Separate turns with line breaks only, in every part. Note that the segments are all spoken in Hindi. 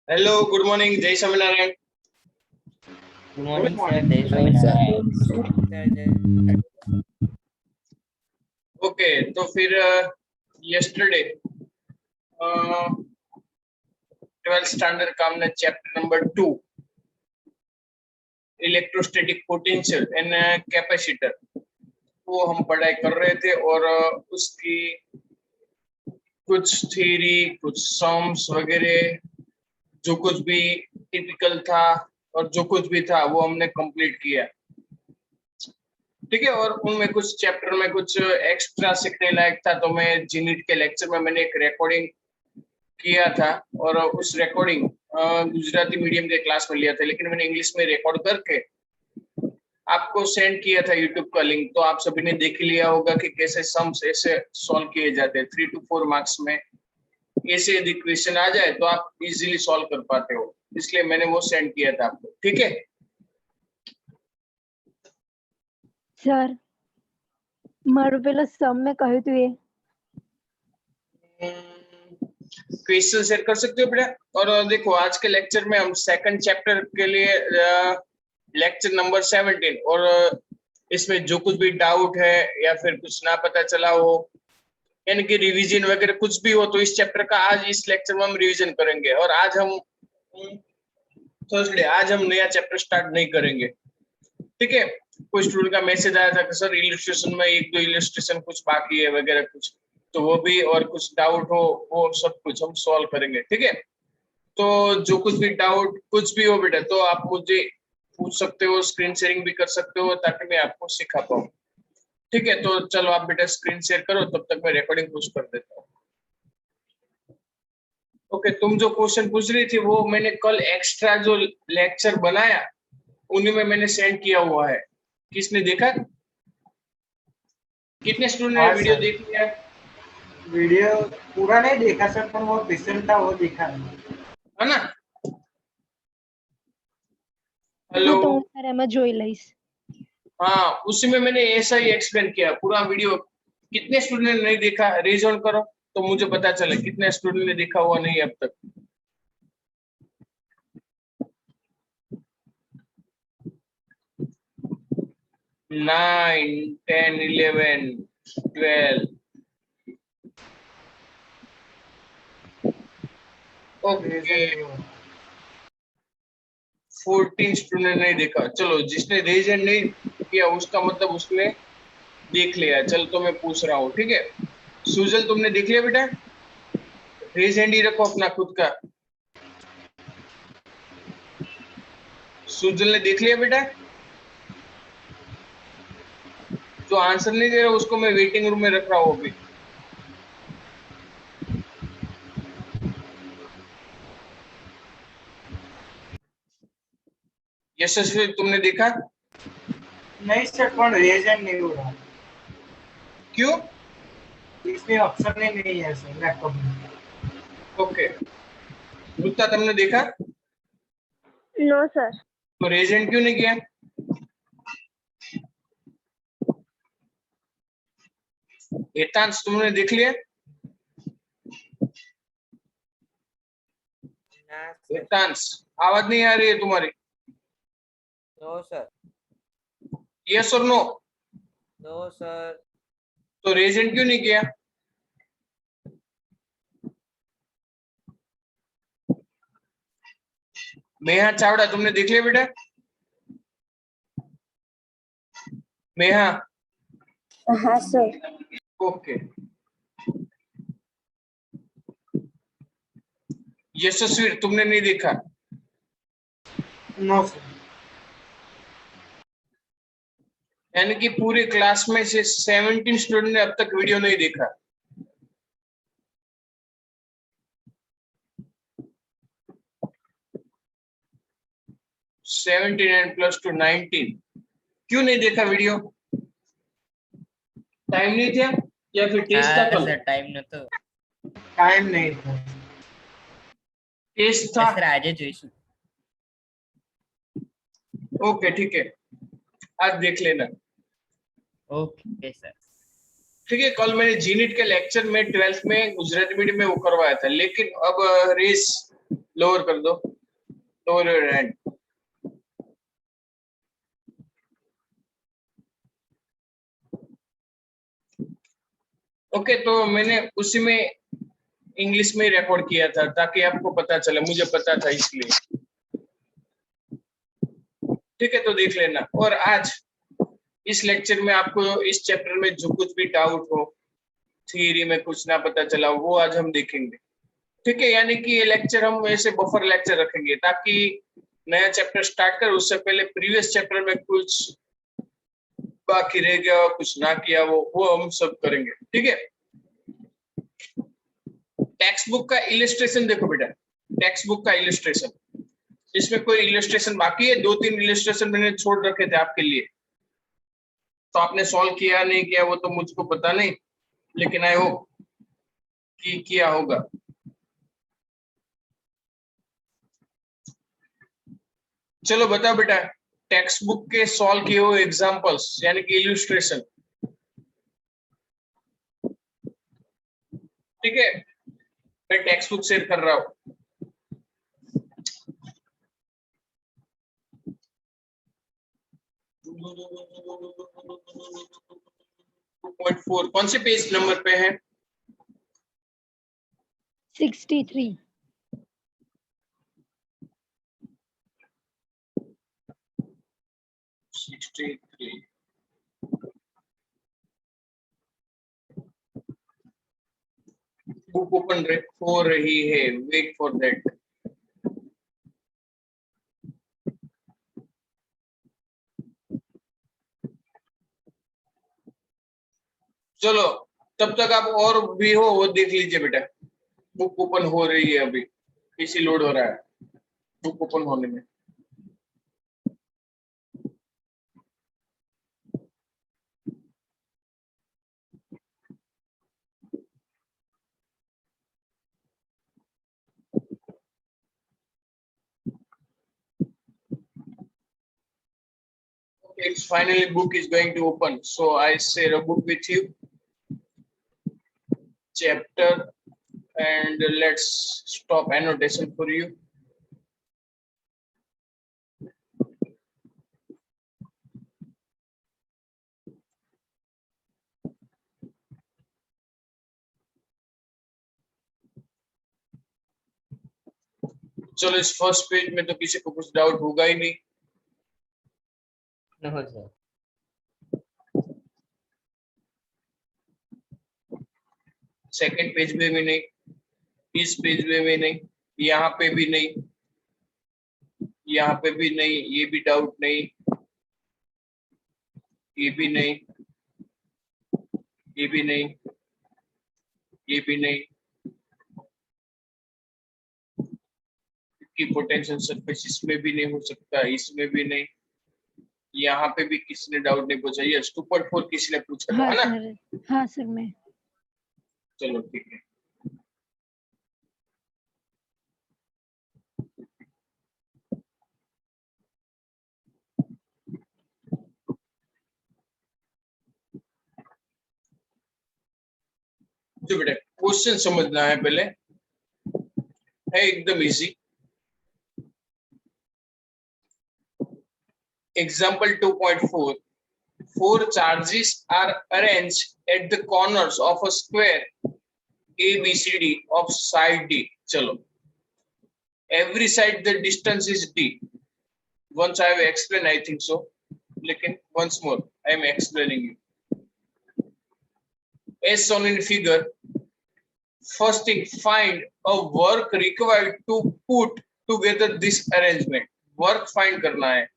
हेलो, गुड मॉर्निंग, जय Swaminarayan.
Good morning sir,
morning.
जय स्वामीनारायण।
ओके, तो फिर यस्टरडे 12th स्टैंडर्ड का हमने chapter number 2 electrostatic potential and capacitor वो हम पढ़ाई कर रहे थे और उसकी कुछ थ्योरी, कुछ सम्स वगैरह जो कुछ भी टिपिकल था और जो कुछ भी था वो हमने कंप्लीट किया। ठीक है, और उनमें कुछ चैप्टर में कुछ एक्स्ट्रा सीखने लायक था, तो मैं जीनीट के लेक्चर में मैंने एक रिकॉर्डिंग किया था और उस रिकॉर्डिंग गुजराती मीडियम के क्लास में लिया था, लेकिन मैंने इंग्लिश में रिकॉर्ड करके आपको सेंड किया था यूट्यूब का लिंक। तो आप सभी ने देख लिया होगा कि कैसे सम्स ऐसे सॉल्व किए जाते हैं। 3 to 4 मार्क्स में ऐसे यदि क्वेश्चन आ जाए तो आप इजीली सॉल्व कर पाते हो, इसलिए मैंने वो सेंड किया था आपको। ठीक है
सर, मारो पेलो सम में कहू तू ये
क्वेश्चन शेयर कर सकते हो बेटा। और देखो, आज के लेक्चर में हम सेकंड चैप्टर के लिए लेक्चर नंबर 17 और इसमें जो कुछ भी डाउट है या फिर कुछ ना पता चला हो यानी कि रिवीजन वगैरह कुछ भी हो तो इस चैप्टर का आज इस लेक्चर में हम रिवीजन करेंगे। और आज हम थर्सडे आज हम नया चैप्टर स्टार्ट नहीं करेंगे। ठीक है, कोई स्टूडेंट का मैसेज आया था कि सर इलिस्ट्रेशन में एक दो इलिस्ट्रेशन कुछ बाकी है वगैरह कुछ, तो वो भी और कुछ डाउट हो वो सब कुछ हम सॉल्व करेंगे। ठीक है, तो जो कुछ भी डाउट कुछ भी हो बेटा तो आप मुझे पूछ सकते हो, स्क्रीन शेयरिंग भी कर सकते हो ताकि मैं आपको सिखा पाऊँ। ठीक है, तो चलो आप बेटा स्क्रीन शेयर करो, तब तक मैं रिकॉर्डिंग पुश कर देता हूँ। ओके, तुम जो क्वेश्चन पूछ रही थी वो मैंने कल एक्स्ट्रा जो लेक्चर बनाया उन्हीं में मैंने सेंड किया हुआ है। किसने देखा? कितने स्टूडेंट ने
हाँ
वीडियो
सर,
देख लिया?
वीडियो पूरा नहीं देखा सर, पर वो क्वेश्चन था वो देखा है।
है ना?
हाँ
हेलो।
तो हूँ सर एम जोई लईस।
हाँ, उसी में मैंने ऐसा ही एक्सप्लेन किया पूरा वीडियो। कितने स्टूडेंट ने नहीं देखा, रेज ऑन करो तो मुझे पता चले कितने स्टूडेंट ने देखा हुआ नहीं अब तक। 9, 10, 11, 12। ओके,
रीजन नहीं हुआ।
14 स्टूडेंट नहीं देखा। चलो, जिसने रेज हैंड नहीं किया उसका मतलब उसने देख लिया। चल तो मैं पूछ रहा हूँ। ठीक है, सुजल तुमने देख लिया बेटा? रेज हैंड ही रखो अपना खुद का। सुजल ने देख लिया बेटा? जो आंसर नहीं दे रहा उसको मैं वेटिंग रूम में रख रहा हूँ अभी। यशस्वी तुमने देखा?
नहीं सर, पर रीजन नहीं हो रहा।
क्यों?
इसमें ऑप्शन ही नहीं है सर लैपटॉप में।
ओके, गुप्ता तुमने देखा?
No sir.
तो रेज हैंड क्यों नहीं किया? हेतांश तुमने देख लिया? हेतांश, आवाज नहीं आ रही है तुम्हारी।
No sir.
यस और नो?
No sir.
तो रेज हैंड क्यों नहीं किया? मेहा चावड़ा तुमने देख लिया बेटा? मेहा?
हाँ सर।
ओके, यशस्वी तुमने नहीं देखा?
No sir.
यानी कि पूरी क्लास में से 17 स्टूडेंट ने अब तक वीडियो नहीं देखा। Seventeen and plus two 19। क्यों नहीं देखा वीडियो? टाइम नहीं था या फिर टेस्ट था? कल
सर टाइम न तो
टाइम नहीं था।
टेस्ट था?
सर आज જોઈશું।
ओके ठीक है, आज देख लेना।
Okay sir.
ठीक है, कल मैंने जीनीट के लेक्चर में 12th में गुजराती मीडियम में वो करवाया था, लेकिन अब रेस लोअर कर दो, लोअर योर हैंड। ओके, तो मैंने उसी में इंग्लिश में रिकॉर्ड किया था ताकि आपको पता चले, मुझे पता था इसलिए। ठीक है, तो देख लेना। और आज इस लेक्चर में आपको इस चैप्टर में जो कुछ भी डाउट हो, थ्योरी में कुछ ना पता चला, वो आज हम देखेंगे। ठीक है, यानी कि ये लेक्चर हम ऐसे बफर लेक्चर रखेंगे ताकि नया चैप्टर स्टार्ट कर उससे पहले प्रीवियस चैप्टर में कुछ बाकी रह गया, कुछ ना किया, वो हम सब करेंगे। ठीक है, टेक्स्ट बुक का इलस्ट्रेशन देखो बेटा, टेक्स्ट बुक का इलस्ट्रेशन, इसमें कोई इलस्ट्रेशन बाकी है? 2-3 इलस्ट्रेशन मैंने छोड़ रखे थे आपके लिए, तो आपने सॉल्व किया नहीं किया वो तो मुझको पता नहीं, लेकिन आई होप कि किया होगा। चलो बताओ बेटा, टेक्स्ट बुक के सॉल्व किए हुए एग्जांपल्स यानी कि इलस्ट्रेशन। ठीक है, मैं टेक्स्ट बुक शेयर कर रहा हूं। 2.4 कौन से पेज नंबर पे है?
63.
63। बुक ओपन हो रही है, वेट फॉर दैट। चलो, तब तक आप और भी हो वो देख लीजिए बेटा। बुक ओपन हो रही है, अभी पीसी लोड हो रहा है बुक ओपन होने में। It's finally book is going to open, so I share a book with you, chapter, and let's stop annotation for you. चलो, इस फर्स्ट पेज में तो किसी को कुछ डाउट होगा ही नहीं।
No, sir.
सेकंड पेज में भी नहीं, इस पेज में भी नहीं, यहाँ पे भी नहीं, यहाँ पे भी नहीं, ये भी डाउट नहीं, ये भी नहीं, ये भी नहीं, ये भी नहीं, की पोटेंशियल सरफेस इसमें भी नहीं हो सकता, इसमें भी नहीं, यहाँ पे भी किसी ने डाउट नहीं पूछा। ये 2.4 किसी ने पूछा था,
हाँ
है ना?
सर, हाँ सर मैं।
चलो ठीक है। तो बेटा क्वेश्चन समझना है पहले, है एकदम easy. Example 2.4. 4 charges are arranged at the corners of a square ABCD of side D. चलो, every side the distance is D. Once I have explained, I think so. लेकिन once more, I am explaining you. As shown in figure, first thing, find a work required to put together this arrangement. Work find करना है।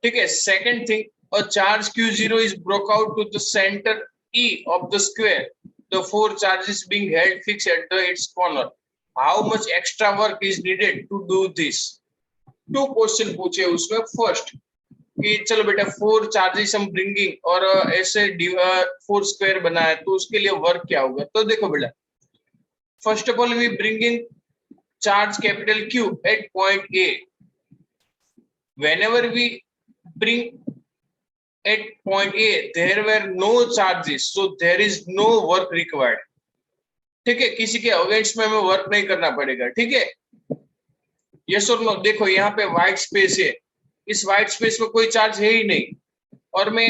ठीक है, second thing, a charge q0 is broke out to the center E of the square, the 4 charges being held fixed at its corner. How much extra work is needed to do this? 2 question पूछे उसमें। फर्स्ट कि चलो बेटा 4 चार्जेस हम ब्रिंगिंग और ऐसे 4 स्क्वायर बना है, तो उसके लिए वर्क क्या होगा? तो देखो बेटा, first of all we bringing charge capital Q at point A. Whenever we bring at point A, there were no charges, so there is no work required. ठीक है, किसी के अगेंस्ट में हमें वर्क नहीं करना पड़ेगा। ठीक है, यस और नो? देखो यहाँ पे व्हाइट स्पेस है, इस व्हाइट स्पेस में कोई चार्ज है ही नहीं, और मैं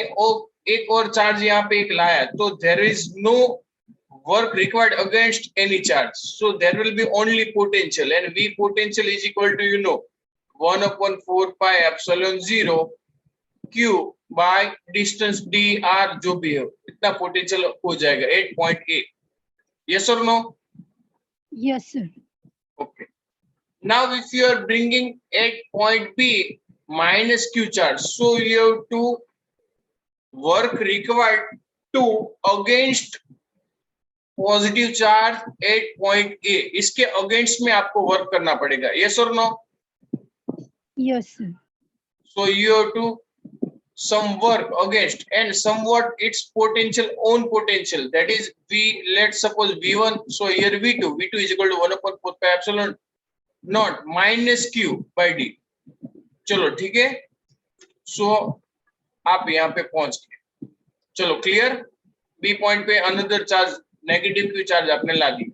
एक और चार्ज यहाँ पे एक लाया, तो there is no work required against any charge, so there will be only potential, and V potential is equal to 1 upon 4 pi epsilon 0 q by distance dr, जो भी हो इतना पोटेंशियल हो जाएगा 8.8. yes or no?
Yes, sir.
Okay, now if you are bringing at point B minus q charge, so you have to work required to against positive charge at point A, इसके अगेंस्ट में आपको वर्क करना पड़ेगा. यस और no?
Yes, sir.
So you have to some work against and somewhat its potential own potential, that is v, let's suppose v1, so here v2 is equal to 1 upon 4 pi epsilon naught minus q by d. चलो ठीक है, सो आप यहाँ पे पहुंच गए. चलो क्लियर? बी पॉइंट पे another charge negative Q charge आपने ला दी.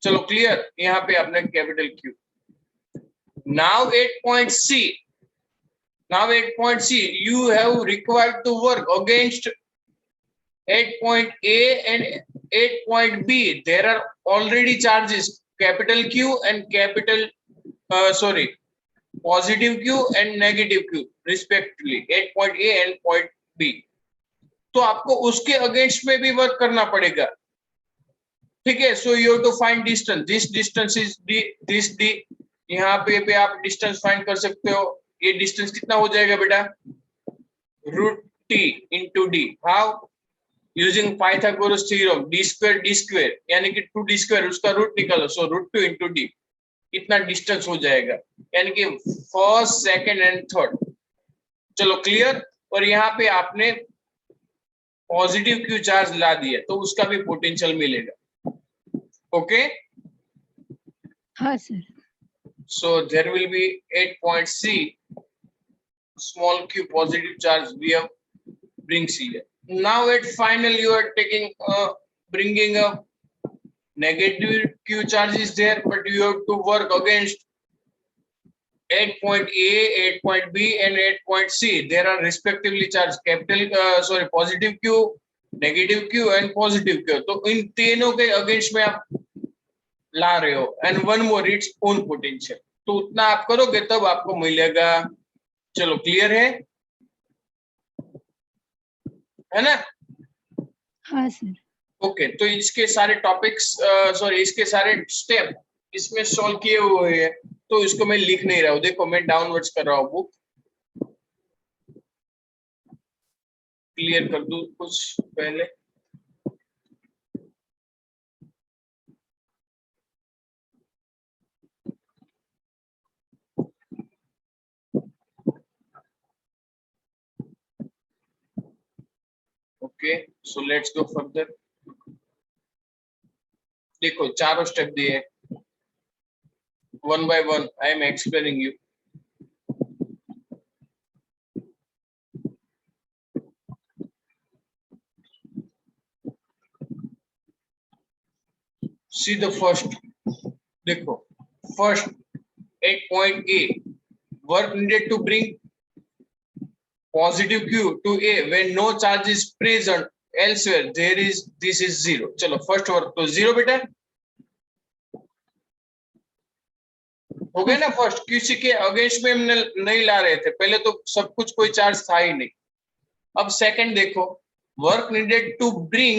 चलो क्लियर? यहाँ पे आपने capital Q. Now at point C you have required to work against at point A and at point B. There are already charges capital Q and positive Q and negative Q respectively at point A and point B. तो आपको उसके अगेंस्ट में भी वर्क करना पड़ेगा. ठीक है, so you have to find distance. This distance is this D. यहाँ पे आप डिस्टेंस फाइंड कर सकते हो. ये डिस्टेंस कितना हो जाएगा बेटा? Root T into D. How? Using Pythagoras theorem, D square यानी कि 2d², उसका रूट निकालो, सो रूट 2 इंटू डी. इतना डिस्टेंस हो जाएगा, यानी कि फर्स्ट, सेकंड एंड थर्ड. चलो क्लियर? और यहाँ पे आपने पॉजिटिव क्यू चार्ज ला दिया, तो उसका भी पोटेंशियल मिलेगा. ओके,
हाँ sir.
so there will be 8 point C small q positive charge we have brings here. Now at final you are taking bringing a negative q charge is there, but you have to work against 8 point A, 8 point B and 8 point C. There are respectively charged capital positive q, negative q and positive q. तो इन तीनों के अगेंस्ट में आप ला रहे हो, and one more its own potential. तो उतना आप करोगे तब आपको मिलेगा. चलो क्लियर है ना?
हाँ सर.
ओके, तो इसके सारे टॉपिक्स इसके सारे स्टेप इसमें सॉल्व किए हुए हैं, तो इसको मैं लिख नहीं रहा हूँ. देखो मैं डाउनवर्ड्स कर रहा हूँ बुक. क्लियर कर दूं कुछ पहले. Okay, so let's go further. देखो चारों स्टेप दिए, one by one I am explaining you. See the first. देखो first at point A, work needed to bring positive q to A when no charge is present elsewhere, this is 0. चलो फर्स्ट वर्क तो 0 बेटा हो गया ना. फर्स्ट किसी के अगेंस्ट में हमने नहीं ला रहे थे, पहले तो सब कुछ कोई चार्ज था ही नहीं. अब सेकंड देखो, work needed to bring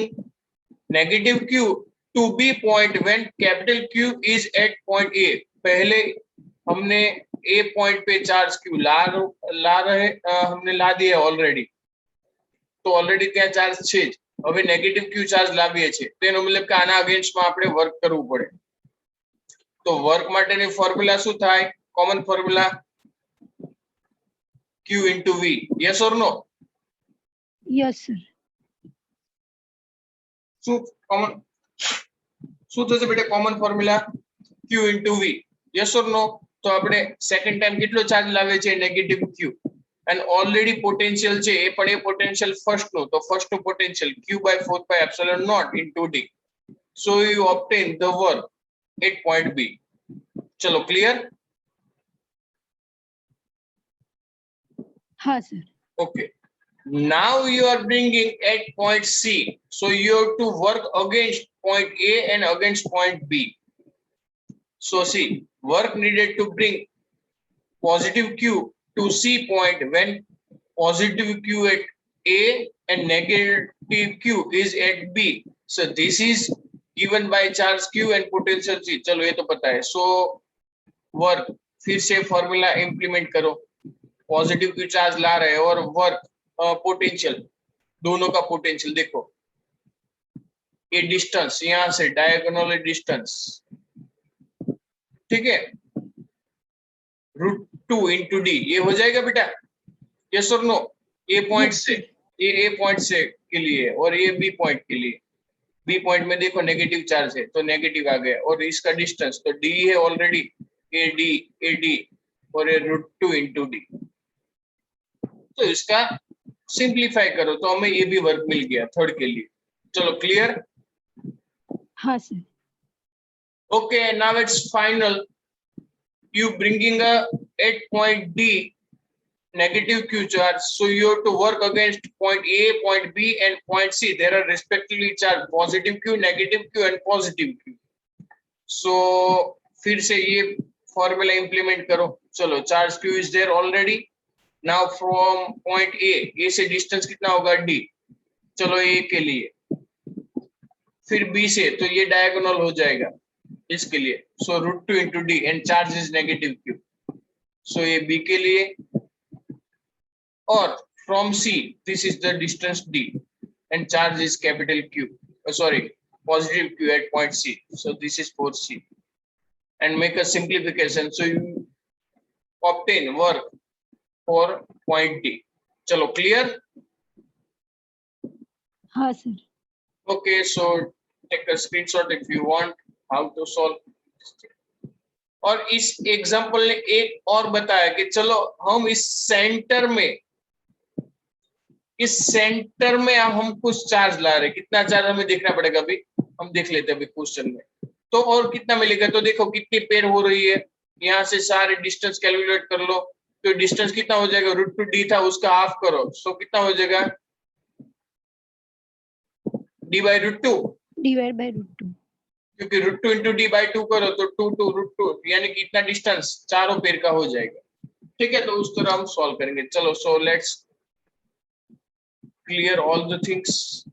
negative q to B point when capital Q is at point A. पहले हमने ए पॉइंट पे चार्ज क्यू हमने ला दिया ऑलरेडी, तो ऑलरेडी ત્યાં ચાર્જ છે જ. હવે નેગેટિવ ક્યુ ચાર્જ લાવીએ છે, તેનો મતલબ કે આના અગેન્સ્ટમાં આપણે વર્ક કરવું પડે. તો વર્ક માટેની ફોર્મ્યુલા શું થાય? Common formula Q into V. Yes or no?
Yes sir.
શું થશે બેટા common formula? Q into V. Yes or no? તો આપણે સેકન્ડ ટાઈમ કેટલો ચાર્જ લાવે છે? Negative Q. And already potential છે એ પણ એ પોટેન્શિયલ ફર્સ્ટ નો, તો ફર્સ્ટ નું potential q by 4 pi epsilon naught into d. So you obtain the work at point B. चलो क्लियर?
हाँ sir.
Okay. Now you are bringing at point C. So you have to work against point A and against point B. So see, work needed to bring positive Q to C point when positive Q at A and negative Q is at B. So this is given by charge Q and potential C. चलो ये तो पता है. So work फिर से फॉर्मूला इंप्लीमेंट करो. पॉजिटिव क्यू चार्ज ला रहे हैं और वर्क पोटेंशियल, दोनों का पोटेंशियल देखो. ये डिस्टेंस यहां से डायगोनल डिस्टेंस, ठीक है, √2 इंटू डी. ये हो जाएगा बेटा? यस और नो? ए पॉइंट
Yes,
से,
sir.
ये ए पॉइंट से के लिए और ये बी पॉइंट के लिए. बी पॉइंट में देखो नेगेटिव चार्ज है तो नेगेटिव आ गया, और इसका डिस्टेंस तो डी है ऑलरेडी, ए डी और ये √2 इंटू डी. तो इसका सिंप्लीफाई करो तो हमें ये भी वर्क मिल गया थर्ड के लिए. चलो क्लियर?
हाँ sir.
Okay, now it's final. You bringing a at point D negative Q charge, so you have to work against point A, point B, and point C. There are respectively charged positive Q, negative Q, and positive Q. So फिर से ये फॉर्मूला इंप्लीमेंट करो. चलो, charge Q is there already. Now from point A से डिस्टेंस कितना होगा? D. चलो A के लिए, फिर B से तो ये डायगोनल हो जाएगा इसके लिए. So √2 into D and charge is negative Q. So ये B के लिए, और from C this is the distance D and charge is capital Q, sorry positive Q at point C. So this is for C and make a simplification, so you obtain work for point D. चलो क्लियर?
हाँ sir.
Okay, so take a screenshot if you want how to solve. और इस एग्जांपल ने एक और बताया कि चलो हम इस सेंटर में हम कुछ चार्ज ला रहे. कितना चार्ज हमें देखना पड़ेगा अभी, हम देख लेते हैं अभी क्वेश्चन में. तो और कितना मिलेगा तो देखो कितनी पेयर हो रही है. यहाँ से सारे डिस्टेंस कैलकुलेट कर लो. तो डिस्टेंस कितना हो जाएगा? √2 डी था उसका हाफ करो, सो कितना हो जाएगा? d by √2,
Divide by √2.
क्योंकि √2 इंटू डी बाई 2 करो तो 2 2 √2 यानी कि इतना डिस्टेंस चारों पेयर का हो जाएगा. ठीक है, तो उस तरह हम सॉल्व करेंगे. चलो, so let's clear all the things.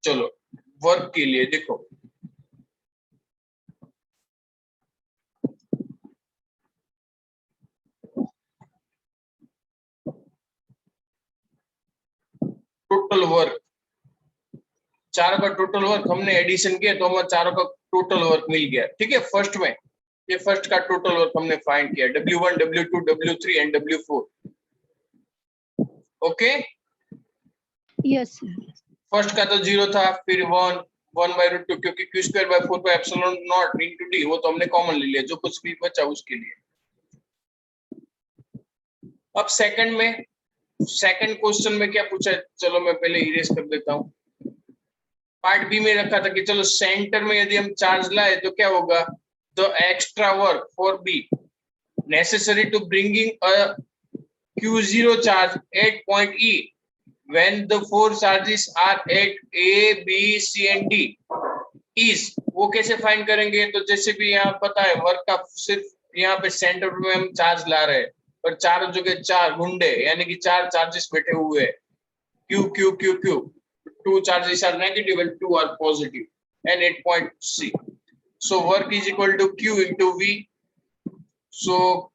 चलो वर्क के लिए देखो, टोटल वर्क, चारों का टोटल वर्क हमने एडिशन किया तो हमें चारों का टोटल वर्क मिल गया. ठीक है, फर्स्ट में ये फर्स्ट का टोटल वर्क हमने फाइंड किया, W1 W2 W3 and W4. Okay,
Yes sir.
First का तो 0 था, फिर 1 by √2 क्योंकि Q² by 4 by epsilon not into D वो तो हमने कॉमन ले लिया, जो कुछ भी बचा उसके लिए. अब सेकंड क्वेश्चन में क्या पूछा है? चलो मैं पहले इरेज कर देता हूँ. पार्ट बी में रखा था कि चलो सेंटर में यदि हम चार्ज लाए तो क्या होगा? The extra work for B necessary to bringing a Q0 charge at point E when the four charges are at A, B, C and D is, वो कैसे फाइंड करेंगे? तो जैसे भी यहाँ पता है वर्क का सिर्फ यहाँ पे सेंटर में हम चार्ज ला रहे हैं और चारों जगह चार गुंडे यानी कि चार चार्जेस बैठे हुए हैं. Q Q Q Q, two charges are negative and two are positive and at point C. So work is equal to Q into V. So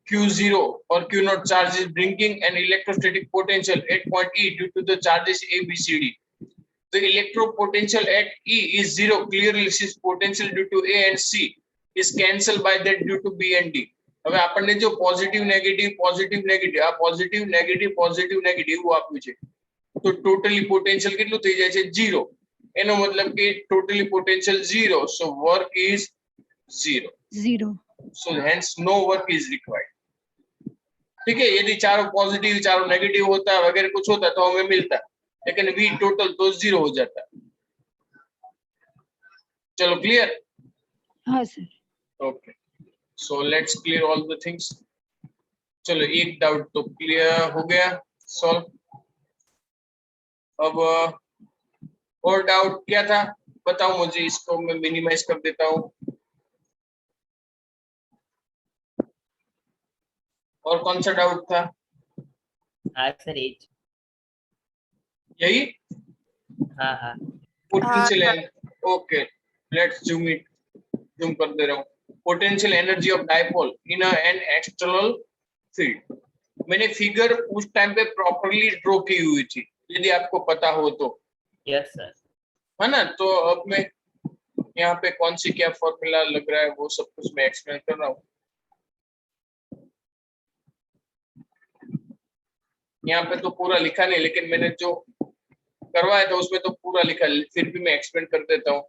Q0 or Q0 charge is bringing an electrostatic potential at point E due to the charges A, B, C, D. The electropotential at E is 0. Clearly, since potential due to A and C is cancelled by that due to B and D. હવે આપણને જો પોઝિટિવ નેગેટિવ આ પોઝિટિવ નેગેટિવ वो આપ્યું છે તો ટોટલી પોટેન્શિયલ કેટલું થઈ જાય છે? 0. એનો મતલબ કે totally potential 0, so work is 0.
0.
So hence no work is required. ठीक है, यदि चारों पॉजिटिव चारों नेगेटिव होता है वगैरह कुछ होता है तो हमें मिलता है, लेकिन V टोटल तो 0 हो जाता है। चलो क्लियर?
हाँ sir.
Okay, so let's clear all the things. चलो एक डाउट तो क्लियर हो गया, सॉल्व। अब और डाउट क्या था बताओ मुझे, इसको मैं मिनिमाइज कर देता हूँ। और कौन सा डाउट था?
हाँ सर एज।
यही
हाँ हाँ
potential energy. Okay, let's zoom कर दे रहा हूँ। Potential energy of dipole in an external field. मैंने फिगर उस टाइम पे प्रॉपर्ली ड्रॉ की हुई थी, यदि आपको पता हो तो,
यस सर।
है ना? तो अब मैं यहाँ पे कौन सी क्या फॉर्मूला लग रहा है वो सब कुछ मैं एक्सप्लेन कर रहा हूँ। यहाँ पे तो पूरा लिखा नहीं, लेकिन मैंने जो करवाया था उसमें तो पूरा लिखा, फिर भी मैं एक्सप्लेन कर देता हूँ।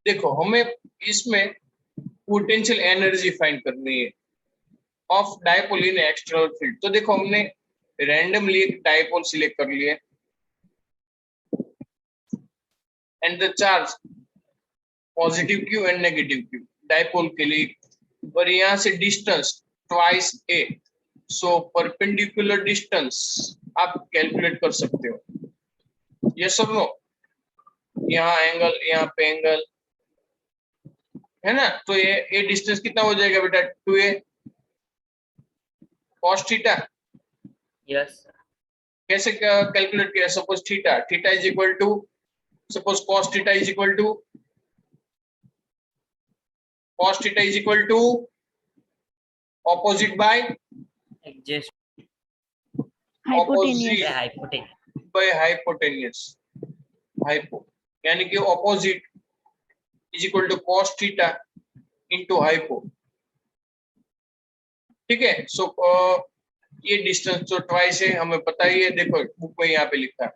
देखो, हमें इसमें पोटेंशियल एनर्जी फाइंड करनी है of dipole in external field. तो देखो, हमने रैंडमली एक डाइपोल सिलेक्ट कर लिए and the charge positive Q and negative Q dipole के लिए, और यहाँ से डिस्टेंस ट्वाइस ए, सो परपेंडिकुलर डिस्टेंस आप कैलकुलेट कर सकते हो। यस और नो? यहाँ एंगल, यहाँ पे एंगल है ना, तो ये डिस्टेंस कितना हो जाएगा बेटा? 2a cos theta.
Yes sir.
कैसे कैलकुलेट किया? Suppose theta is equal to, suppose cos theta is equal to opposite by
adjust
hypotenuse.
opposite
hypotenuse.
by hypotenuse, hypo यानी कि opposite is equal to cos theta into hypo. ठीक है, सो ये डिस्टेंस तो ट्वाइस है, हमें पता ही है, देखो बुक में यहाँ पे लिखा है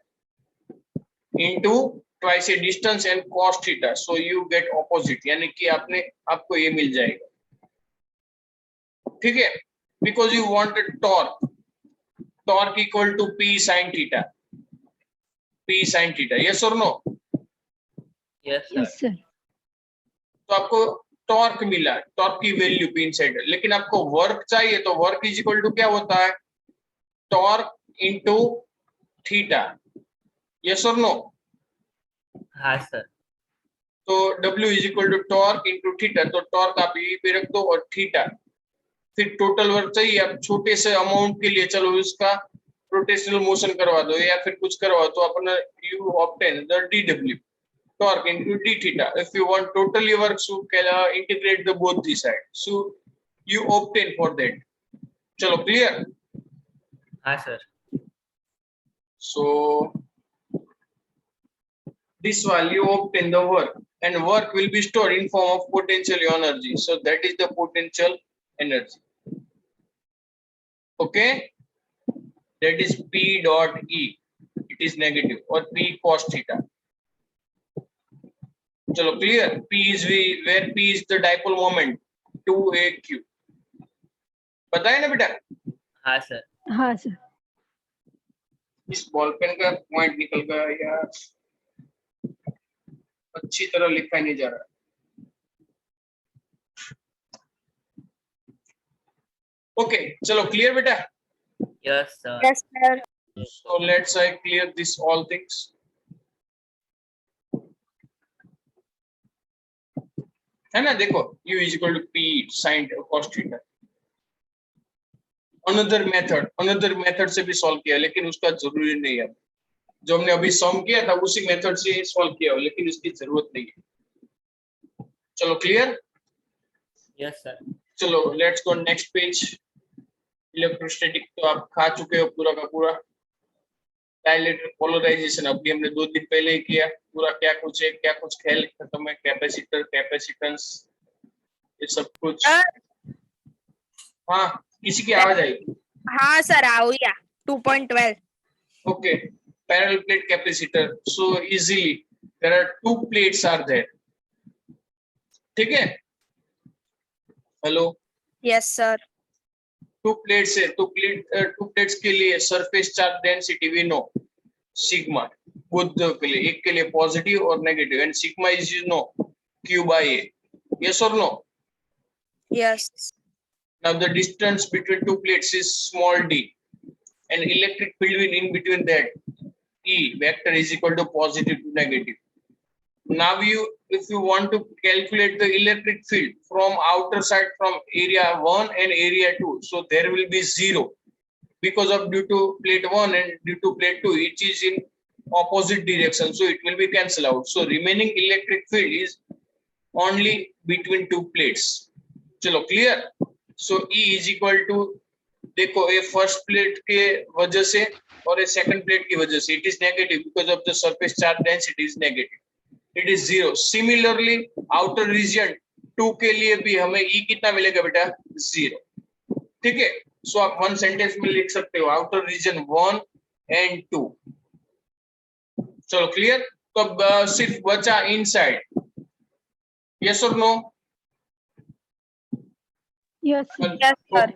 into twice a distance and cos theta, so you get opposite, यानी कि आपको ये मिल जाएगा। ठीक है, because you want torque equal to P sin theta, yes और no?
Yes sir.
Yes sir.
तो आपको टॉर्क मिला, टॉर्क की वैल्यू P इनसाइड, लेकिन आपको वर्क चाहिए, तो वर्क इज इक्वल टू क्या होता है? टॉर्क इंटू थीटा, यस और नो?
हाँ सर।
तो W is equal to torque into theta, तो टॉर्क आप यहीं पे रख दो और थीटा, फिर टोटल वर्क चाहिए। अब छोटे से अमाउंट के लिए चलो इसका रोटेशनल मोशन करवा दो या फिर कुछ करवा दो, अपना you obtain the DW, torque into d theta. If you want totally work, so integrate the both the sides, so you obtain for that. Chalo, clear?
हाँ sir.
So this value obtain the work, and work will be stored in form of potential energy, so that is the potential energy. Okay, that is P dot E, it is negative, or P cos theta. चलो clear? P is where P is the dipole moment, 2aq, पता है ना बेटा?
हाँ सर।
हाँ सर।
इस बॉल पेन का पॉइंट निकल गया यार, अच्छी तरह लिखा नहीं जा रहा। ओके, चलो क्लियर बेटा?
Yes sir.
Yes, sir.
So let's clear this all things. है ना? देखो, u is equal to P sin cos theta. Another method से भी सॉल्व किया, लेकिन उसका जरूरी नहीं है। जो हमने अभी सॉल्व किया था उसी मेथड से सॉल्व किया, लेकिन इसकी जरूरत नहीं है। चलो क्लियर?
Yes sir.
चलो let's go next page. Electrostatic तो आप खा चुके हो पूरा का पूरा। डायलेक्ट्रिक पोलराइजेशन अभी हमने 2 दिन पहले ही किया, पूरा क्या कुछ खेल खत्म है। कैपेसिटर, कैपेसिटेंस, ये सब कुछ। हाँ, किसी की आवाज आई?
हाँ sir, आओया 2.12.
Okay, parallel plate capacitor, so easily there are 2 plates are there. ठीक है? Hello,
Yes, sir.
Two plates है तो टू प्लेट्स के लिए surface charge density we know sigma, both के लिए, एक के लिए पॉजिटिव और negative, and sigma is you know Q by A. Yes or no?
Yes.
Now the distance between two plates is small d, and electric field in between that E vector is equal to positive to negative. Now if you want to calculate the electric field from outer side, from area 1 and area 2, so there will be 0 because of due to plate 1 and due to plate 2, it is in opposite direction, so it will be cancelled out. So remaining electric field is only between two plates. चलो clear? So E is equal to, देखो ये फर्स्ट प्लेट के वजह से और ये सेकंड प्लेट की वजह से, it is negative because of the surface charge density is negative. It is 0. Similarly, outer region 2 के लिए भी हमें E कितना मिलेगा बेटा? 0. ठीक है? So आप वन सेंटेंस में लिख सकते हो outer region 1 and 2. चलो क्लियर? तो अब सिर्फ बचा inside. Yes or no?
Yes, sir.
Yes, sir.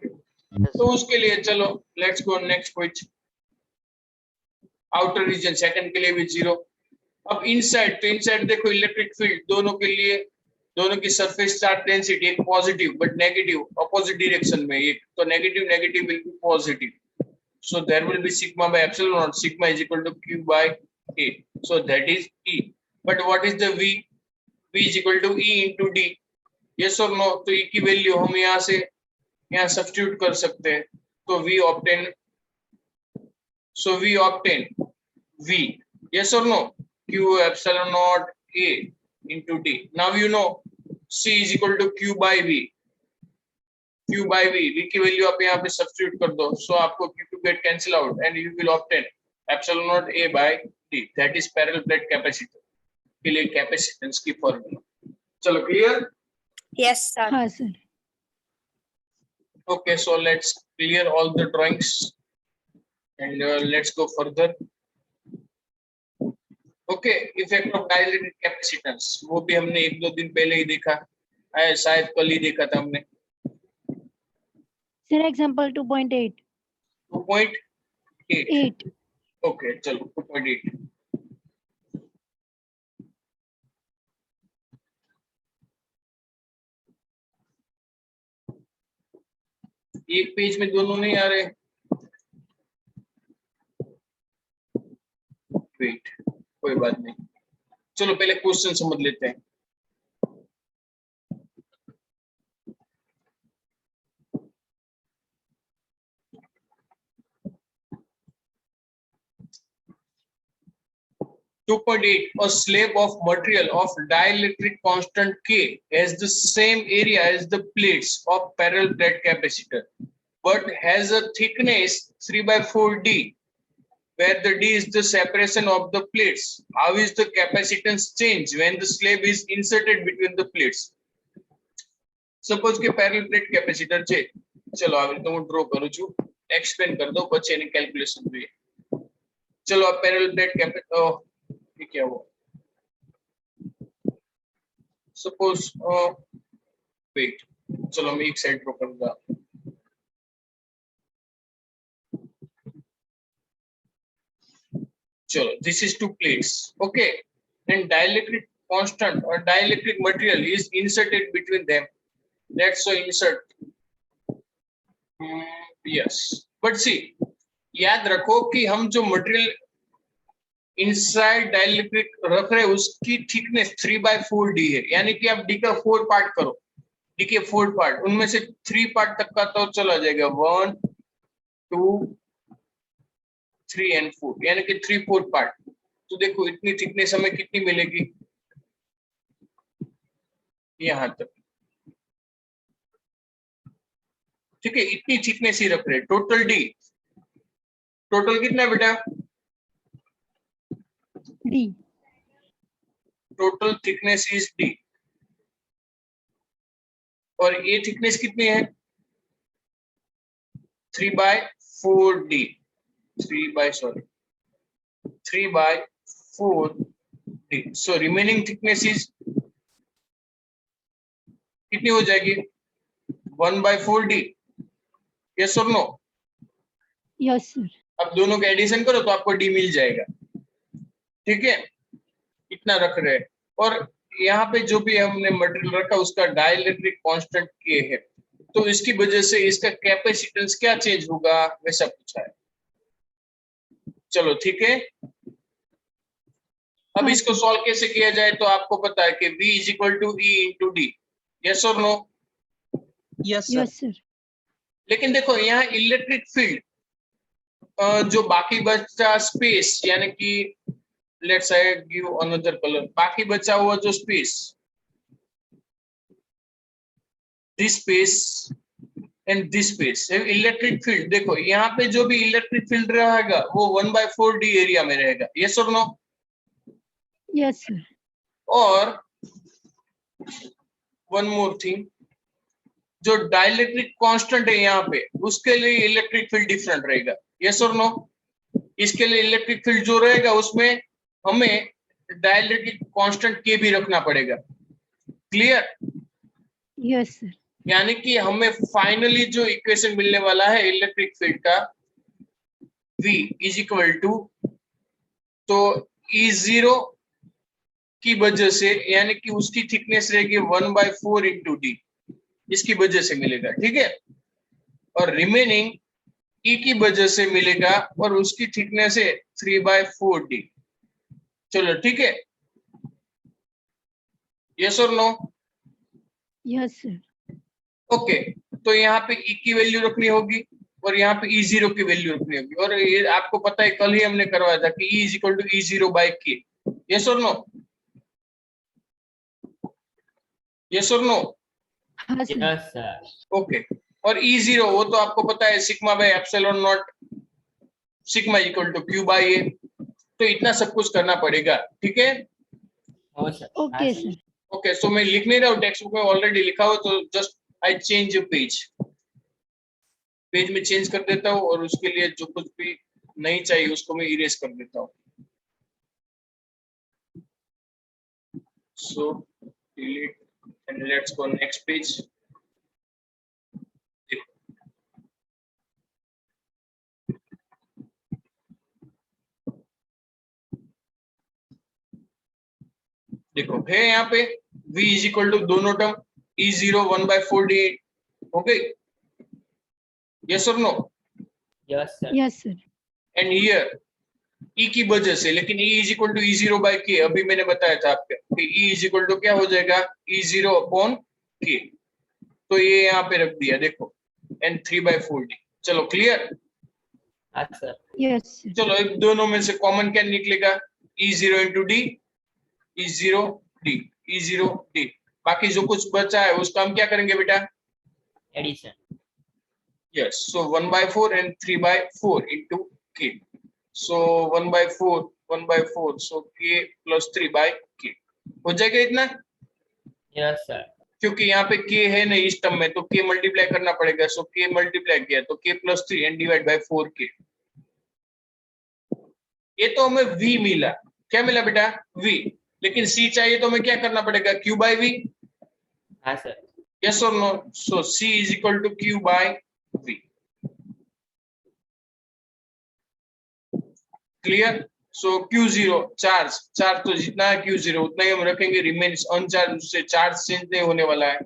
तो उसके लिए चलो let's go next question. Outer region second के लिए भी 0. अब इनसाइड, तो इनसाइड देखो इलेक्ट्रिक फील्ड दोनों के लिए, दोनों की सरफेस चार्ज डेंसिटी एक positive but negative opposite direction में, एक तो negative negative will be positive, so there will be sigma by epsilon not, sigma is equal to Q by A, so that is E. But what is the V? V is equal to E into D. Yes or no? तो E की वैल्यू हम यहाँ से यहाँ सब्स्टिट्यूट कर सकते हैं, तो V obtain, so V obtain V. Yes or no? Q epsilon naught A into D. Now you know C is equal to Q by V. Q by V. V की वैल्यू आप यहाँ पे सब्स्टिट्यूट कर दो, so आपको Q2 get cancel out and you will obtain epsilon naught A by D. That is parallel plate capacitor के लिए कैपेसिटेंस की फॉर्मूला. चलो क्लियर?
Yes, sir.
हाँ sir.
Okay, so let's clear all the drawings and let's go further. Okay, effect of dielectric capacitance, वो भी हमने एक दो दिन पहले ही देखा है, शायद कल ही देखा था हमने.
Sir, example 2.8.
2.8.
8.
Okay, चलो 2.8. एक पेज में दोनों नहीं आ रहे. वेट, कोई बात नहीं, चलो पहले क्वेश्चन समझ लेते हैं. A slab of material of dielectric constant K has the same area as the plates of parallel plate capacitor, but has a thickness 3/4D, where the D is the separation of the plates. How is the capacitance change when the slab is inserted between the plates? Suppose के parallel plate capacitor છે, चलो હવે તો હું ડ્રો કરું છું, explain कर दो પછી એની calculation જોઈએ. चलो अब parallel plate capacitor ये क्या हुआ? Suppose wait, चलो मैं एक साइड ड्रॉ करूंगा. चलो this is two plates, okay, and dielectric constant or dielectric material is inserted between them. Let's so insert. Yes, but see, याद रखो कि हम जो मटेरियल इनसाइड डाइलेक्ट्रिक रख रहे हैं उसकी थिकनेस 3/4D है, यानी कि आप D का 4 पार्ट करो, D के 4 पार्ट, उनमें से 3 पार्ट तक का तो चला जाएगा 1 2 3 and 4, यानी कि 3/4 पार्ट. तो देखो इतनी थिकनेस हमें कितनी मिलेगी यहाँ तक. ठीक है, इतनी थिकनेस ही रख रहे. टोटल D, टोटल कितना बेटा?
D.
Total thickness is D, और ये थिकनेस कितनी है? 3/4D, 3/4D. So remaining thickness is कितनी हो जाएगी? 1/4D. यस और नो?
Yes sir.
अब दोनों का एडिशन करो तो आपको डी मिल जाएगा, ठीक है? इतना रख रहे हैं। और यहाँ पे जो भी हमने मटेरियल रखा उसका डाइलेक्ट्रिक कांस्टेंट के है, तो इसकी वजह से इसका कैपेसिटेंस क्या चेंज होगा वैसा पूछा है। चलो ठीक है, अब
हाँ,
इसको सॉल्व कैसे किया जाए? तो आपको पता है कि V is equal to E into D, yes और नो?
Yes
yes sir.
लेकिन देखो यहाँ इलेक्ट्रिक फील्ड जो बाकी बचा स्पेस, यानी कि let's I give another colour, बाकी बचा हुआ जो space, this space and this space, electric field, देखो यहाँ पे जो भी इलेक्ट्रिक फील्ड रहेगा वो 1/4D एरिया में रहेगा, यस और नो?
Yes sir.
और वन मोर थिंग, जो डाइलेक्ट्रिक कांस्टेंट है यहाँ पे उसके लिए इलेक्ट्रिक फील्ड डिफरेंट रहेगा, यस और नो? इसके लिए इलेक्ट्रिक फील्ड जो रहेगा उसमें हमें डाइलेक्ट्रिक कांस्टेंट के भी रखना पड़ेगा, क्लियर?
Yes sir.
यानी कि हमें फाइनली जो इक्वेशन मिलने वाला है इलेक्ट्रिक फील्ड का, V इज इक्वल टू, तो E0 की वजह से, यानी कि उसकी थिकनेस रहेगी 1/4 इंटू डी, इसकी वजह से मिलेगा, ठीक है? और रिमेनिंग E की वजह से मिलेगा और उसकी थिकनेस है 3/4D। चलो ठीक है, यस और नो?
Yes sir.
ओके, तो यहाँ पे E की वैल्यू रखनी होगी और यहाँ पे E0 की वैल्यू रखनी होगी, और ये आपको पता है कल ही हमने करवाया था कि E is equal to E0/K, yes और नो? यस और नो?
हाँ सर।
Yes sir.
ओके, और E0 वो तो आपको पता है sigma by epsilon not, sigma equal to Q by A, तो इतना सब कुछ करना पड़ेगा, ठीक है?
हो सर।
Okay sir.
ओके, सो मैं लिख नहीं रहा हूँ, टेक्स्ट बुक में ऑलरेडी लिखा हुआ, तो जस्ट आई चेंज पेज में चेंज कर देता हूँ, और उसके लिए जो कुछ भी नहीं चाहिए उसको मैं इरेज कर देता हूँ। So delete and let's go next page. देखो है यहाँ पे V इज इक्वल टू दोनों टर्म E0 1/4D हो गई, यस और no?
Yes sir.
Yes sir.
And here E की वजह से, लेकिन E is equal to E0/K, अभी मैंने बताया था आपको कि E इज इक्वल टू क्या हो जाएगा, E0/K, तो ये यहाँ पे रख दिया देखो, एंड 3/4D। चलो क्लियर?
हाँ सर।
Yes sir.
चलो एक दोनों में से कॉमन क्या निकलेगा, E0 into D, E0D, E0D, बाकी जो कुछ बचा है उसका हम क्या करेंगे बेटा,
addition.
yes, so 1/4 and 3/4 into K, so 1/4, so K plus 3/K हो जाएगा इतना,
यस सर।
क्योंकि यहाँ पे K है नहीं इस टर्म में, तो K मल्टीप्लाई करना पड़ेगा, so K मल्टीप्लाई किया तो K plus 3 and divide by 4K। ये तो हमें V मिला, क्या मिला बेटा, V, लेकिन C चाहिए तो हमें क्या करना पड़ेगा, Q by V,
हाँ sir.
yes or no? So C is equal to Q by V, clear? So Q0 charge, तो जितना है Q0 उतना ही हम रखेंगे, रिमेन्स अनचार्ज, उससे चार्ज चेंज नहीं होने वाला है।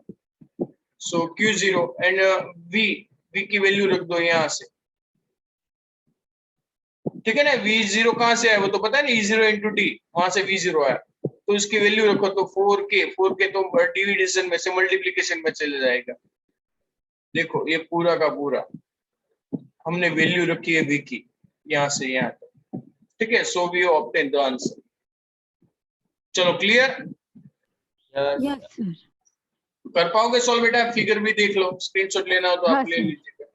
सो Q0 एंड V की वैल्यू रख दो यहाँ से, ठीक है ना? V0 कहाँ से आया वो तो पता है ना, E0 इंटू डी, वहां से V0 आया, तो इसकी वैल्यू रखो तो 4K तो डिविडेशन में से मल्टीप्लीकेशन में चले जाएगा। देखो ये पूरा का पूरा हमने वैल्यू रखी है V की, यहाँ से यहाँ तक, ठीक है? So we obtain the answer. चलो क्लियर?
Yes
yes sir.
कर पाओगे सॉल्व बेटा? फिगर भी देख लो, स्क्रीनशॉट लेना हो तो
हाँ
आप ले
सर।
लीजिएगा।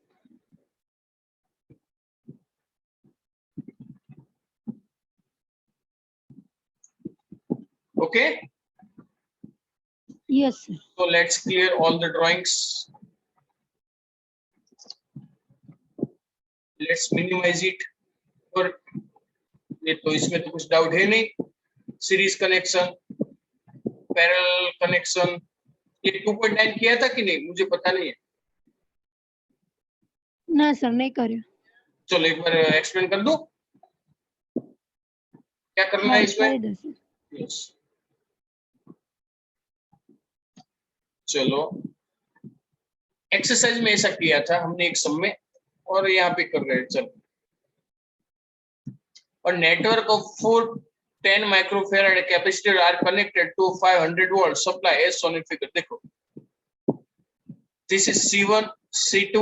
Okay,
yes sir.
so let's clear all the drawings, let's minimize it। और ये तो इसमें तो कुछ डाउट है नहीं, सीरीज कनेक्शन, पैरेलल कनेक्शन, ये 2.9 किया था कि नहीं मुझे पता नहीं है,
ના સર નહીં કર્યું.
चलो एक बार एक्सप्लेन कर दूं क्या करना है इसमें.
કરી દો સર.
यस चलो एक्सरसाइज में ऐसा किया था हमने एक सम में और यहाँ पे कर रहे हैं. चलो और network of 10 microfarad capacitor are connected to 500 volt supply as shown in figure. देखो this is C1 C2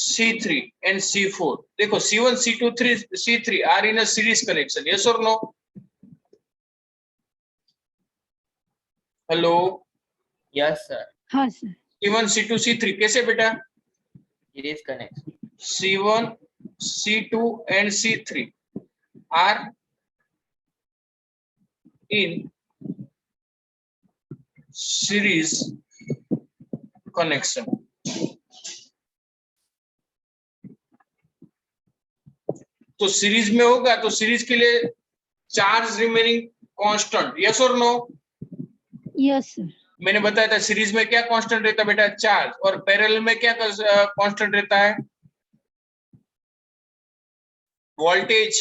C3 and C4. देखो C1 C2 C3 are in a series connection. Yes or no? Hello
Yes, sir.
હા સર.
C1 C2 C3 कैसे बेटा?
Series connection.
C1 C2 and C3 are in series connection. तो सीरीज में होगा तो सीरीज के लिए चार्ज रिमेनिंग कांस्टेंट. यस और नो?
Yes sir.
मैंने बताया था सीरीज में क्या कांस्टेंट रहता है बेटा? चार्ज. और पैरेलल में क्या कांस्टेंट रहता है? वोल्टेज.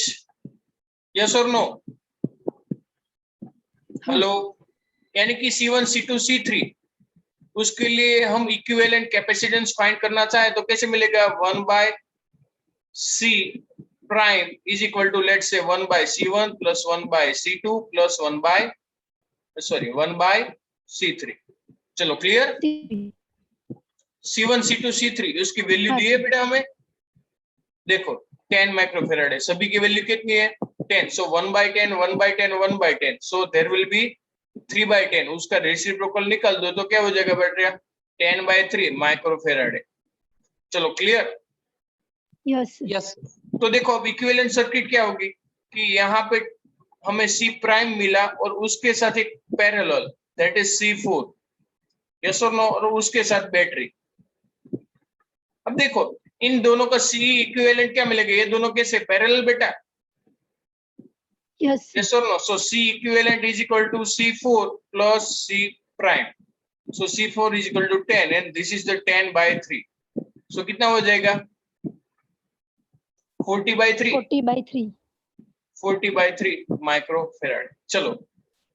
यस और नो? हेलो यानी कि C1 C2 C3 उसके लिए हम इक्विवेलेंट कैपेसिटेंस फाइंड करना चाहे तो कैसे मिलेगा? 1/C prime is equal to let's say 1/C1 plus 1/C2 plus 1/C3. चलो क्लियर. C1 C2 C3 उसकी वैल्यू दी है बेटा हमें. देखो 10 माइक्रोफेराड है. सभी की वैल्यू कितनी है? 10. सो 1/10 1/10 1/10 सो देयर विल बी 3/10. उसका रेसिप्रोकल निकाल दो तो क्या हो जाएगा बेटा? 10/3 माइक्रोफेराड है. चलो क्लियर.
Yes sir.
यस. तो देखो अब इक्विवेलेंट सर्किट क्या होगी कि यहाँ पे हमें C प्राइम मिला और उसके साथ एक parallel that is C4. Yes और नो? और उसके साथ बैटरी. अब देखो इन दोनों का C इक्विवेलेंट क्या मिलेगा? ये दोनों कैसे पैरेलल बेटा?
Yes sir.
Yes or no? So C equivalent is equal to C4 plus C prime. So C4 is equal to 10 and this is the 10/3. So कितना हो जाएगा? 40/3.
40/3.
40/3 माइक्रोफेराड. चलो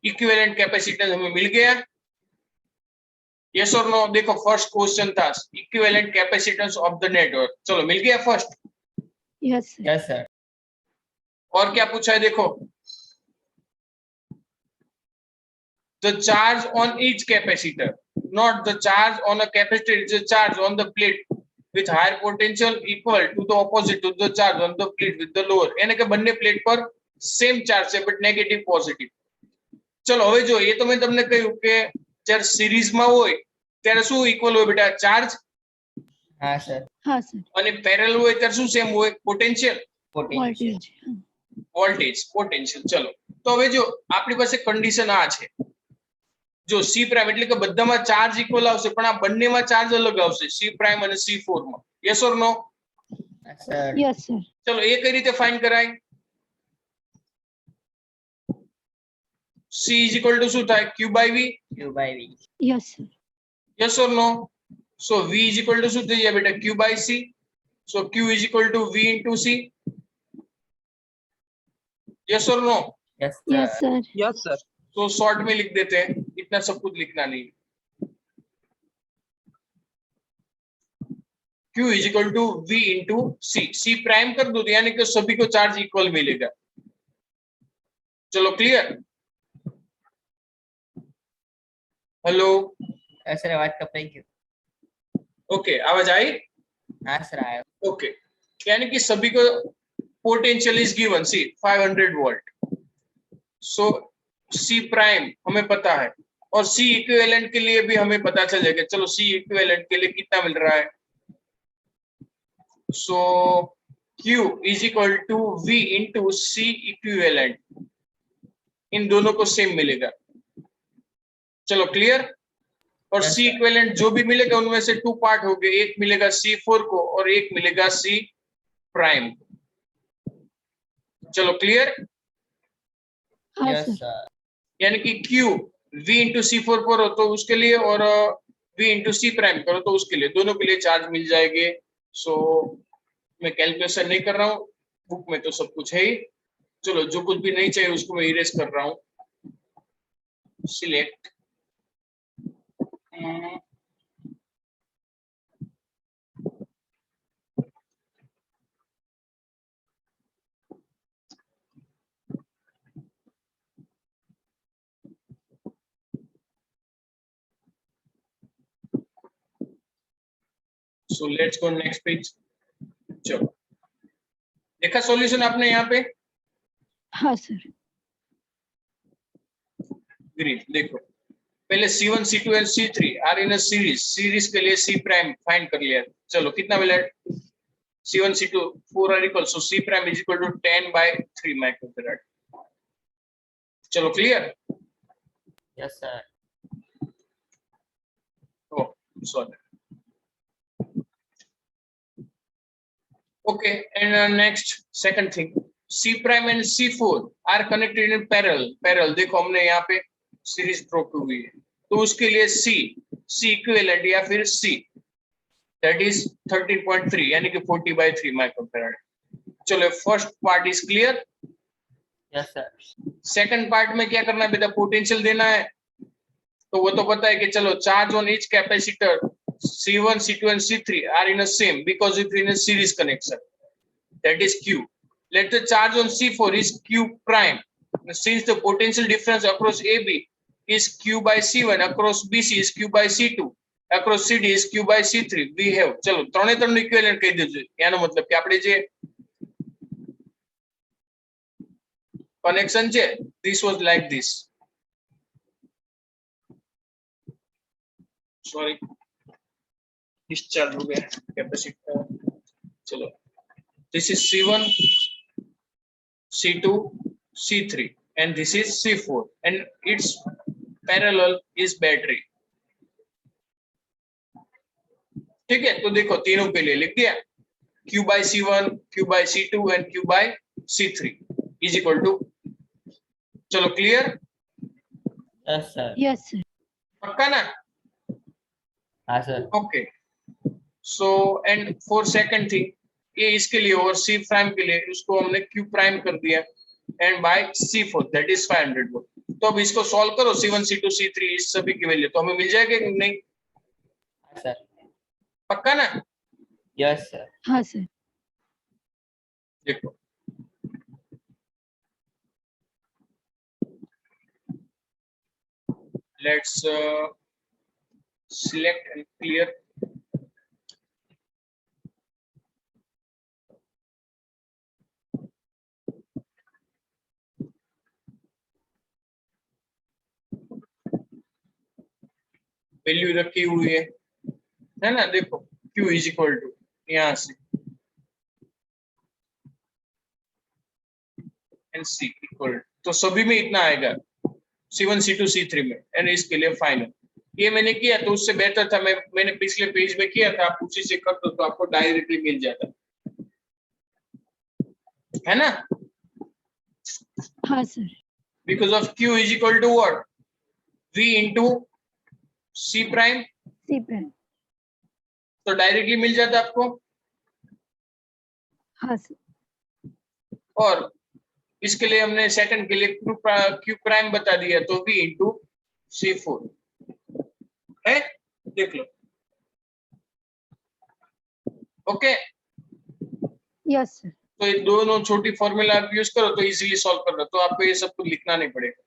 इक्विवेलेंट कैपेसिटेंस हमें मिल गया. यस और नो? देखो फर्स्ट क्वेश्चन था equivalent capacitance of the network. चलो मिल गया first.
Yes sir.
Yes, sir.
और क्या पूछा है देखो? The charge on each capacitor, not the charge on a capacitor, it's a charge on the plate with higher potential equal to the opposite to the charge on the plate with the lower. यानी कि બંને પ્લેટ પર સેમ ચાર્જ છે બટ નેગેટિવ પોઝિટિવ. ચલો હવે જો એ તો મેં તમને કહ્યું કે જ્યારે સિરીઝમાં હોય ત્યારે શું ઇક્વલ હોય બેટા? ચાર્જ.
હા સર.
હા સર.
અને પેરેલલ હોય ત્યારે શું સેમ હોય? Potential.
Potential.
Voltage.
Voltage potential. ચલો તો હવે જો આપણી પાસે કન્ડિશન આ છે જો C પ્રાઇમ એટલે કે બધામાં ચાર્જ ઇક્વલ આવશે પણ આ બંનેમાં ચાર્જ અલગ આવશે C પ્રાઇમ અને C4 માં. Yes or no?
Yes, sir.
Yes sir.
ચલો એ કઈ રીતે ફાઇન્ડ કરાય? C is equal to શું થાય? Q/V.
Q/V.
Yes sir.
Yes or no? So V is equal to શું થઈ જાય બેટા? Q/C. So Q is equal to V into C. Yes और no?
Yes,
yes
sir.
Sir.
Yes sir.
तो शॉर्ट में लिख देते हैं, इतना सब कुछ लिखना नहीं. Q is equal to V into C. C prime कर दो यानी कि सभी को चार्ज इक्वल मिलेगा. चलो क्लियर. Hello
Yes, sir. अवाज कपाई गयो.
ओके आवाज आई?
हाँ सर आया.
ओके यानी कि सभी को potential is given see 500 volt. So C prime हमें पता है और C इक्विवेलेंट के लिए भी हमें पता चल जाएगा. चलो C इक्विवेलेंट के लिए कितना मिल रहा है? So Q is equal to V into C equivalent. इन दोनों को सेम मिलेगा. चलो क्लियर. और
Yes,
C
sir.
इक्विवेलेंट जो भी मिलेगा उनमें से 2 पार्ट हो गए. एक मिलेगा C4 को और एक मिलेगा C प्राइम. चलो क्लियर.
હા
Yes,
સર.
sir.
यानी कि Q V इंटू C4 पर हो तो उसके लिए और V इंटू C प्राइम करो तो उसके लिए दोनों के लिए चार्ज मिल जाएंगे. सो मैं कैलकुलेशन नहीं कर रहा हूँ, बुक में तो सब कुछ है ही। चलो जो कुछ भी नहीं चाहिए उसको मैं इरेज कर रहा हूँ। Select so let's go next page. चलो देखा सॉल्यूशन आपने यहाँ पे?
हाँ सर।
ग्रीन। देखो पहले C1 C2 and C3 are in a series. Series के लिए C प्राइम फाइंड कर लिया। चलो कितना मिला? C1 C2 4 are equal, so C prime is equal to 10/3 microfarad. चलो clear?
Yes sir.
Oh, sorry. Okay, and next second thing, C prime and C4 are connected in parallel. Parallel देखो हमने यहाँ पे सीरीज ड्रॉ की हुई है, तो उसके लिए C इक्विवेलेंट या फिर C that is 13.3 यानी कि 40/3 माइक्रोफैराड। चलो first part is clear.
Yes sir.
Second part में क्या करना है बेटा? पोटेंशियल देना है। तो वो तो पता है कि चलो charge on each capacitor C1 C2 and C3 are in a same because it's in a series connection, that is Q. Let the charge on C4 is Q prime. Since the potential difference across AB is Q by C1, across BC is Q by C2, across CD is Q by C3, we have, चलो ત્રણે ત્રણ ઇક્વિવેલન્ટ કહી દેજો। એનો મતલબ કે આપણે જે કનેક્શન છે this was like this, sorry discharge हो गया कैपेसिटर। चलो this is C1 C2 C3 and this is C4 and its parallel is battery। ठीक है, तो देखो तीनों के लिए लिख दिया Q by C1, Q by C2 and Q by C3 is equal to, चलो clear?
Yes sir.
Yes sir.
पक्का ना?
हाँ sir.
Okay, so and for second thing, ये इसके लिए और C प्राइम के लिए उसको हमने Q प्राइम कर दिया and by C4 that is 500 volt. तो अब इसको सॉल्व करो C1 C2 C3 इस सभी की वैल्यू, तो हमें मिल जाएगा कि नहीं?
हाँ सर।
पक्का ना?
Yes sir.
हाँ सर।
देखो let's select and clear। Value रखी हुई है ना? देखो Q इज इक्वल टू यहाँ से एंड C इक्वल, तो सभी में इतना आएगा C1 C2 C3 में, एंड इसके लिए फाइनल। ये मैंने किया तो उससे बेहतर था, मैंने पिछले पेज में किया था, आप उसी से कर दो तो आपको डायरेक्टली मिल जाता है ना?
हाँ सर।
Because of Q is equal to what? V into C prime,
C prime.
तो डायरेक्टली मिल जाता आपको।
हाँ सर।
और इसके लिए हमने सेकंड के लिए Q प्राइम बता दिया, तो V इंटू C4 है, देख लो। Okay,
yes sir.
तो ये दोनों छोटी फॉर्मूला आप यूज करो तो इजीली सॉल्व कर लो, तो आपको ये सब कुछ लिखना नहीं पड़ेगा।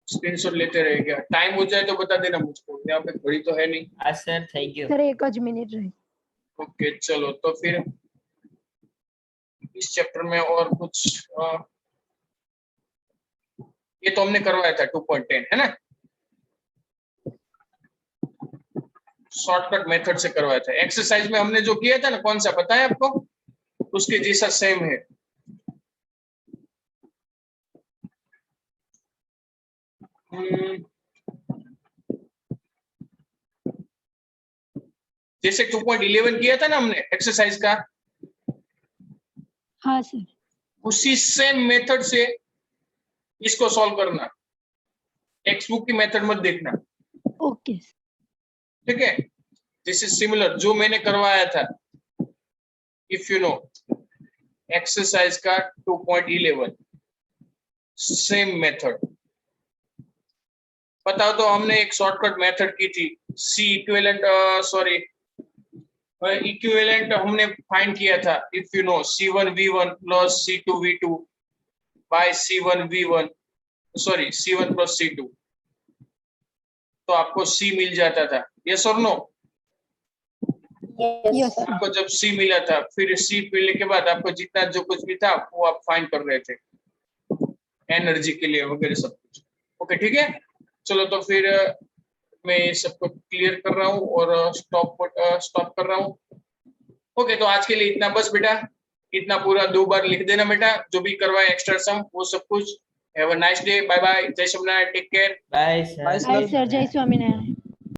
स्क्रीनशॉट लेते रहेगा, टाइम हो जाए तो बता देना मुझको, यहाँ पे घड़ी तो है नहीं।
हाँ सर, थैंक यू।
सर एक ज मिनट रही।
ओके चलो, तो फिर इस चैप्टर में और कुछ ये तो हमने करवाया था 2.10 है ना, शॉर्टकट मेथड से करवाया था। एक्सरसाइज में हमने जो किया था ना, कौन सा पता है आपको? उसके जैसा सेम है। जैसे 2.11 किया था ना हमने एक्सरसाइज का,
हाँ सर।
उसी सेम मेथड से इसको सॉल्व करना, टेक्स्ट बुक की मेथड मत देखना।
ओके।
ठीक है, दिस इज सिमिलर जो मैंने करवाया था इफ यू नो एक्सरसाइज का 2.11 सेम मेथड बताओ। तो हमने एक शॉर्टकट मेथड की थी, सी इक्विवेलेंट इक्विवेलेंट हमने फाइंड किया था। If you know C1V1 plus C2V2 by C1V1 C1 plus C2, तो आपको C मिल जाता था। यस और नो?
Yes sir.
आपको जब C मिला था, फिर C मिलने के बाद आपको जितना जो कुछ भी था वो आप फाइंड कर रहे थे एनर्जी के लिए वगैरह सब कुछ। ओके ठीक है, चलो तो फिर मैं ये सबको क्लियर कर रहा हूँ और स्टॉप कर रहा हूँ। ओके, तो आज के लिए इतना बस बेटा, इतना पूरा 2 बार लिख देना बेटा, जो भी करवाए एक्स्ट्रा सम वो सब कुछ। Have a nice day, bye bye, जय Somnath, take care.
Bye sir.
Bye sir, जय स्वामीनारायण।